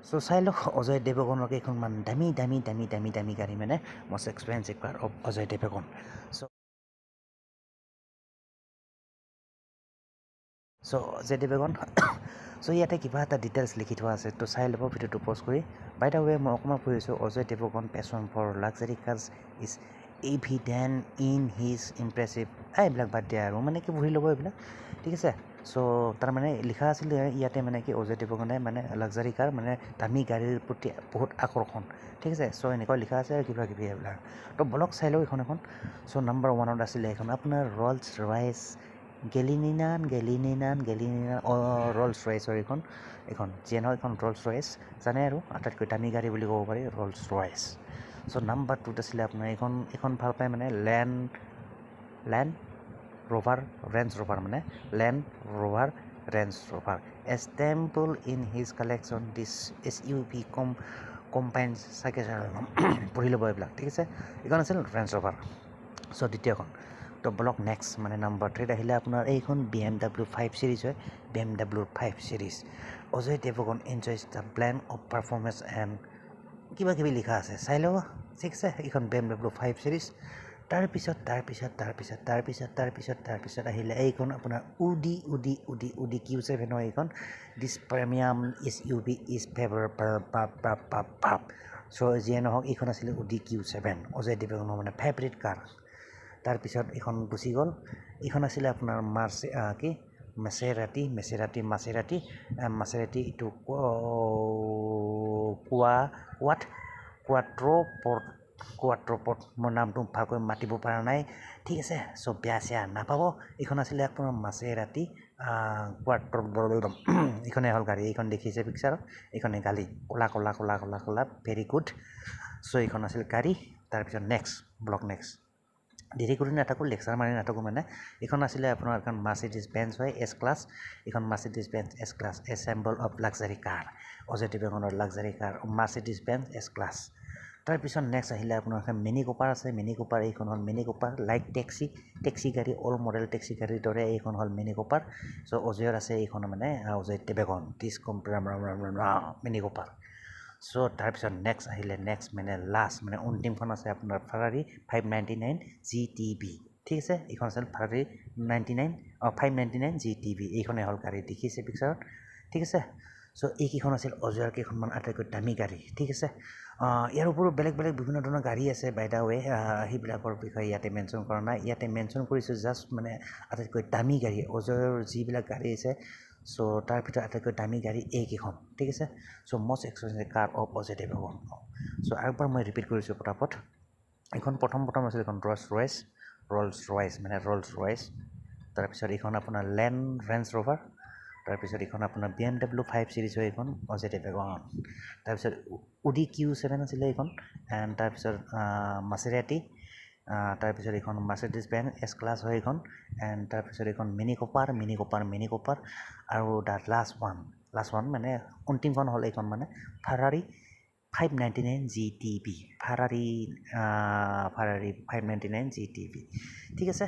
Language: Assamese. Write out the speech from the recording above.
সো চাই লওক অজয় দেৱগণৰ কেইখনমান দামী দামী দামী দামী দামী গাড়ী মানে most expensive car of Ajay Devgan so' Ajay Devgan so' ইয়াতে কিবা এটা ডিটেইলছ লিখি থোৱা আছে তো চাই ল'ব ভিডিঅ'টো প'জ কৰি বাই দ্য ৱে মই অকণমান ফুৰিছোঁ Ajay Devgan passion for luxury cars is evident in his impressive এইবিলাক বাদ দিয়া আৰু মানে কি বহি ল'ব এইবিলাক ঠিক আছে চ' তাৰমানে লিখা আছিলে ইয়াতে মানে কি অজয় দেৱগণে মানে লাক্সাৰী কাৰ মানে দামী গাড়ীৰ প্ৰতি বহুত আকৰ্ষণ ঠিক আছে চ' এনেকুৱা লিখা আছে আৰু কিবা কিবি এইবিলাক তো বলক চাই লওক এইখন এখন চ' নাম্বাৰ 1ত আছিলে এইখন আপোনাৰ ৰল্ছ ৰয়েছ গেলিনিনান ৰল্ছ ৰয়েছৰ এইখন যিয়ে নহয় এইখন ৰল্ছ ৰয়েছ জানে আৰু আটাইতকৈ দামী গাড়ী বুলি ক'ব পাৰি ৰল্ছ ৰয়েছ চ' নাম্বাৰ 2ত আছিলে আপোনাৰ এইখন ভাল পায় মানে Land Rover Range Rover a staple in his collection this SUV combine চাগে পঢ়ি ল'ব এইবিলাক ঠিক আছে এইখন আছিল ৰেঞ্জ ৰ'ভাৰ চ' দ্বিতীয়খন তো ব্লক নেক্সট মানে নাম্বাৰ 3ত আহিলে আপোনাৰ এইখন BMW 5 চিৰিজ হয় BMW 5 series Ajay Devgan enjoys the blend of performance and কিবা কিবি লিখা আছে চাই ল'ব ঠিক আছে এইখন BMW 5 চিৰিজ তাৰপিছত আহিলে এইখন আপোনাৰ উডি Q7 হয় এইখন দিছ প্ৰিমিয়াম SUV ইজ ফেভাৰ চ' যিয়ে নহওক এইখন আছিলে উডি Q7 অজয় দেৱগণৰ মানে ফেভৰেট কাৰ তাৰপিছত এইখন গুচি গ'ল এইখন আছিলে আপোনাৰ মাছেৰাটি এইটো কোৱাট্ৰপৰ্ট মোৰ নামটো ভালকৈ মাতিব পৰা নাই ঠিক আছে চ' বেয়া চেয়া নাপাব এইখন আছিলে আপোনাৰ মাছেৰাটি এইখনে হ'ল গাড়ী এইখন দেখিছে পিকচাৰত এইখনে গাড়ী ক'লা ভেৰি গুড চ' এইখন আছিল গাড়ী তাৰপিছত ব্লক নেক্সট দেৰি কৰি নাথাকোঁ লেকচাৰ মাৰি নাথাকোঁ মানে এইখন আছিলে আপোনাৰ এখন মাৰ্চিডিজ বেঞ্চ হয় S ক্লাছ এইখন Mercedes Benz S class a symbol of luxury car Ajay দেৱগণৰ luxury car Mercedes Benz S class তাৰপিছত নেক্সট আহিলে আপোনাৰ এখন মিনি কুপাৰ আছে এইখন হ'ল মিনি কুপাৰ লাইক টেক্সি গাড়ী অল্ড মডেল টেক্সি গাড়ীৰ দৰে এইখন হ'ল মিনি কুপাৰ চ' অজয়ৰ আছে এইখন মানে অজয় দেৱগণ মিনি কুপাৰ চ' তাৰপিছত নেক্সট মানে লাষ্ট মানে অন্তিমখন আছে আপোনাৰ ফাৰাৰী 599 GTB ঠিক আছে এইখন আছিল ফাৰাৰী 599 GTB এইখনে হ'ল গাড়ী দেখিছে পিকচাৰত ঠিক আছে চ' এইকেইখন আছিল অজয়ৰ কেইখনমান আটাইতকৈ দামী গাড়ী ঠিক আছে ইয়াৰ উপৰিও বেলেগ বিভিন্ন ধৰণৰ গাড়ী আছে বাই দা ৱে সেইবিলাকৰ বিষয়ে ইয়াতে মেনশ্যন কৰা নাই ইয়াতে মেনশ্যন কৰিছোঁ জাষ্ট মানে আটাইতকৈ দামী গাড়ী অজয়ৰ যিবিলাক গাড়ী আছে চ' তাৰ ভিতৰত আটাইতকৈ দামী গাড়ী এইকেইখন ঠিক আছে so' most expensive car of Ajay Devgan so' আৰু এবাৰ মই ৰিপিট কৰিছোঁ পটাপট এইখন প্ৰথম আছিল এইখন ৰল্ছ ৰয়েছ তাৰপিছত এইখন আপোনাৰ ৰেঞ্জ ৰ'ভাৰ তাৰপিছত এইখন আপোনাৰ BMW 5 চিৰিজ হয় এইখন অজয় দেৱগণ তাৰপিছত উডি Q7 আছিলে এইখন এণ্ড তাৰপিছত মাছেৰাটি তাৰপিছত এইখন মাৰ্চিডিজ বেঞ্চ S ক্লাছ হয় এইখন এণ্ড তাৰপিছত এইখন মিনি কুপাৰ আৰু দ্য লাষ্ট ওৱান মানে অন্তিমখন হ'ল এইখন মানে ফাৰাৰী 599 GTB ফাৰাৰী 599 GTB ঠিক আছে